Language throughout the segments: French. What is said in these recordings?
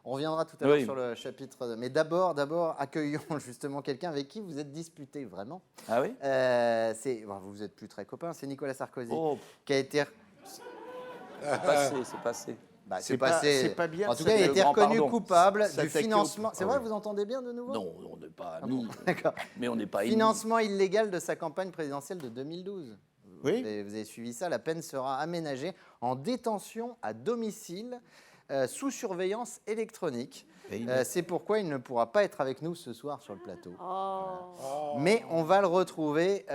On reviendra tout à l'heure sur le chapitre. Mais d'abord, accueillons justement quelqu'un avec qui vous êtes disputé, vraiment. Ah oui vous n'êtes plus très copains, c'est Nicolas Sarkozy, Oh, qui a été... c'est passé. c'est passé. C'est pas bien. En tout cas, il a été reconnu coupable du S'attaquer financement. C'est vrai, vous entendez bien de nouveau? Non, on n'est pas amis. D'accord. Mais on n'est pas Financement illégal de sa campagne présidentielle de 2012. Oui. Vous avez suivi ça. La peine sera aménagée en détention à domicile sous surveillance électronique. C'est pourquoi il ne pourra pas être avec nous ce soir sur le plateau. Mais on va le retrouver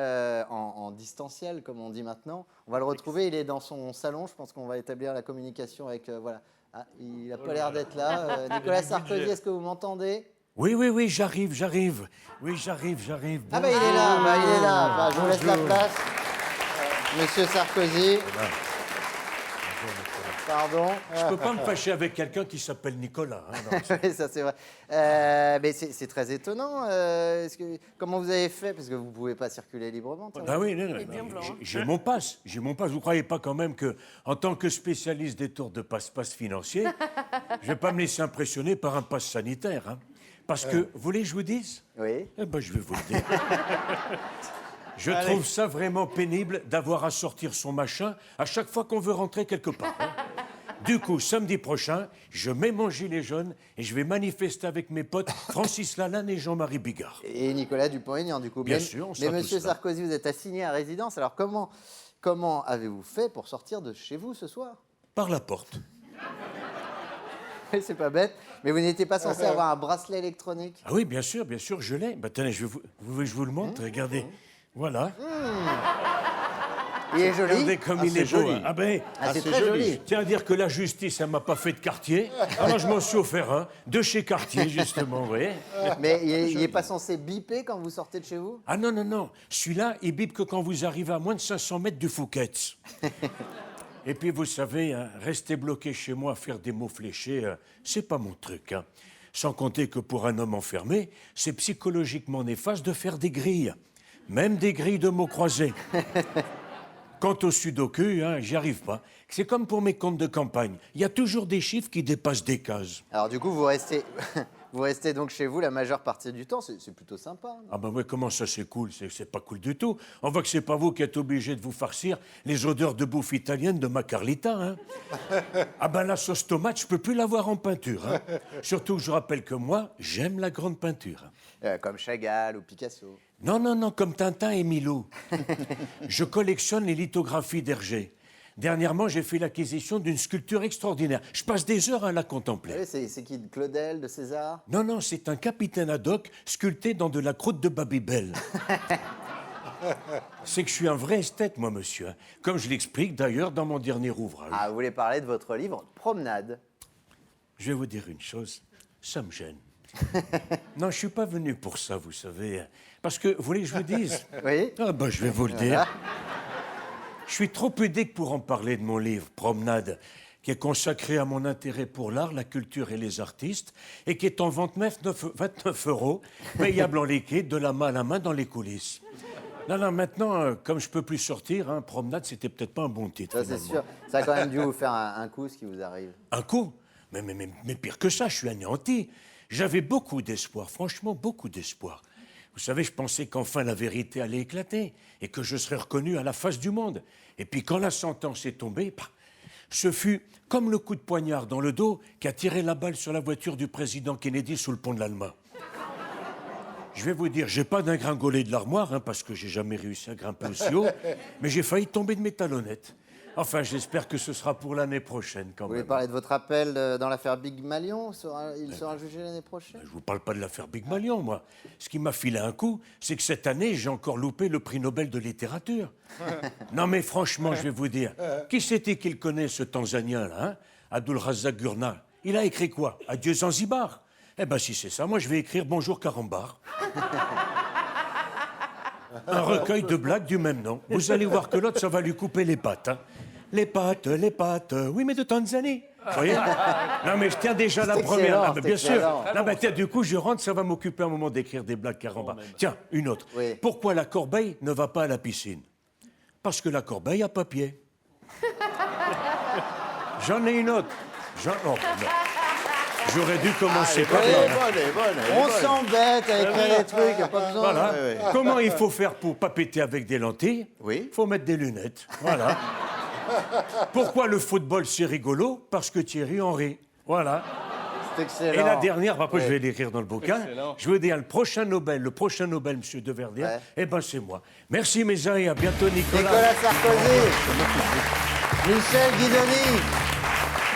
en distanciel, comme on dit maintenant. On va le retrouver, il est dans son salon. Je pense qu'on va établir la communication avec... voilà. Ah, il n'a pas l'air d'être là. Nicolas Sarkozy, est-ce que vous m'entendez? Oui, j'arrive. Oui, j'arrive. Ah il est là, je vous laisse la place. Monsieur Sarkozy. Pardon. Je ne peux pas me fâcher avec quelqu'un qui s'appelle Nicolas. Oui, ça c'est vrai. Mais c'est très étonnant. Comment vous avez fait? Parce que vous ne pouvez pas circuler librement. Ah oui, non. J'ai mon passe. Vous ne croyez pas quand même qu'en tant que spécialiste des tours de passe-passe financiers, je ne vais pas me laisser impressionner par un passe sanitaire. Hein. Parce que, vous voulez que je vous dise? Oui. Eh ben, je vais vous le dire. Je trouve ça vraiment pénible d'avoir à sortir son machin à chaque fois qu'on veut rentrer quelque part. Hein. Du coup, samedi prochain, je mets mon gilet jaune et je vais manifester avec mes potes Francis Lalanne et Jean-Marie Bigard. Et Nicolas Dupont-Aignan, du coup. Bien sûr, on sera mais tous monsieur là. Sarkozy, vous êtes assigné à résidence. Alors comment avez-vous fait pour sortir de chez vous ce soir? Par la porte. C'est pas bête. Mais vous n'étiez pas censé avoir un bracelet électronique? Ah oui, bien sûr, je l'ai. Bah, tenez, je vous le montre, regardez. Voilà. Il est joli. Regardez comme il est beau. joli. Ah ben, c'est très joli. je tiens à dire que la justice, elle m'a pas fait de Cartier. Alors je m'en suis offert un, de chez Cartier, justement, vous voyez. Mais il n'est pas censé biper quand vous sortez de chez vous? Ah non. Celui-là, il bip que quand vous arrivez à moins de 500 mètres du Fouquet's. Et puis, vous savez, hein, rester bloqué chez moi à faire des mots fléchés, c'est pas mon truc. Hein. Sans compter que pour un homme enfermé, c'est psychologiquement néfaste de faire des grilles. Même des grilles de mots croisés. Quant au sudoku, hein, j'y arrive pas. C'est comme pour mes comptes de campagne. Il y a toujours des chiffres qui dépassent des cases. Alors du coup, vous restez donc chez vous la majeure partie du temps. C'est plutôt sympa. Non? Ah ben ouais, comment ça c'est cool? C'est pas cool du tout. On voit que c'est pas vous qui êtes obligé de vous farcir les odeurs de bouffe italienne de ma Carlita, hein. Ah ben la sauce tomate, je peux plus l'avoir en peinture, hein. Surtout que je rappelle que moi, j'aime la grande peinture. Comme Chagall ou Picasso. Non, comme Tintin et Milou. Je collectionne les lithographies d'Hergé. Dernièrement, j'ai fait l'acquisition d'une sculpture extraordinaire. Je passe des heures à la contempler. Oui, c'est qui? De Claudel, de César? Non, c'est un capitaine ad hoc sculpté dans de la croûte de Babybel. C'est que je suis un vrai esthète, moi, monsieur. Comme je l'explique d'ailleurs dans mon dernier ouvrage. Ah, vous voulez parler de votre livre Promenade? Je vais vous dire une chose, ça me gêne. Non, je suis pas venu pour ça, vous savez. Parce que, vous voulez que je vous dise? Oui. Ah ben, je vais vous le dire. Je suis trop pudique pour en parler de mon livre, Promenade, qui est consacré à mon intérêt pour l'art, la culture et les artistes, et qui est en vente 29 €, payable en liquide, de la main à la main dans les coulisses. Non, maintenant, comme je peux plus sortir, hein, Promenade, c'était peut-être pas un bon titre, Ça, c'est finalement. sûr. Ça a quand même dû vous faire un coup, ce qui vous arrive. Un coup? Mais pire que ça, je suis anéanti. J'avais beaucoup d'espoir, franchement, beaucoup d'espoir. Vous savez, je pensais qu'enfin la vérité allait éclater et que je serais reconnu à la face du monde. Et puis quand la sentence est tombée, ce fut comme le coup de poignard dans le dos qui a tiré la balle sur la voiture du président Kennedy sous le pont de l'Alma. Je vais vous dire, j'ai pas dégringolé de l'armoire, hein, parce que j'ai jamais réussi à grimper aussi haut, mais j'ai failli tomber de mes talonnettes. Enfin, j'espère que ce sera pour l'année prochaine, quand Vous voulez même. parler de votre appel dans l'affaire Big Malion? Il sera jugé l'année prochaine? Je vous parle pas de l'affaire Big Malion, moi. Ce qui m'a filé un coup, c'est que cette année, j'ai encore loupé le prix Nobel de littérature. Non, mais franchement, je vais vous dire, qui c'était qu'il connaît, ce Tanzanien, là, hein? Abdul Razak Gurnah. Il a écrit quoi? Adieu Zanzibar. Eh ben, si c'est ça, moi, je vais écrire Bonjour Carambar. Un recueil de blagues du même nom. Vous allez voir que l'autre, ça va lui couper les pattes, hein. Les pattes, oui, mais de Tanzanie. Vous voyez? Non, mais je tiens déjà la première. Ah, mais bien sûr. Non, mais tiens, du coup, je rentre, ça va m'occuper un moment d'écrire des blagues Carambar. Tiens, une autre. Oui. Pourquoi la corbeille ne va pas à la piscine? Parce que la corbeille a pas pied. J'en ai une autre. Oh, non. J'aurais dû commencer par Elle là. est bonne, elle est bonne, elle est Eh bonne. On s'embête à écrire des trucs, y a pas besoin. Voilà. Ouais. Comment il faut faire pour pas péter avec des lentilles? Oui. Il faut mettre des lunettes. Voilà. Pourquoi le football c'est rigolo? Parce que Thierry Henry. Voilà. C'est excellent. Et la dernière, après je vais l'écrire dans le bouquin. Je veux dire le prochain Nobel, Monsieur Deverdière, Ouais. eh ben c'est moi. Merci mes amis, à bientôt Nicolas. Nicolas Sarkozy. Michel Guidoni.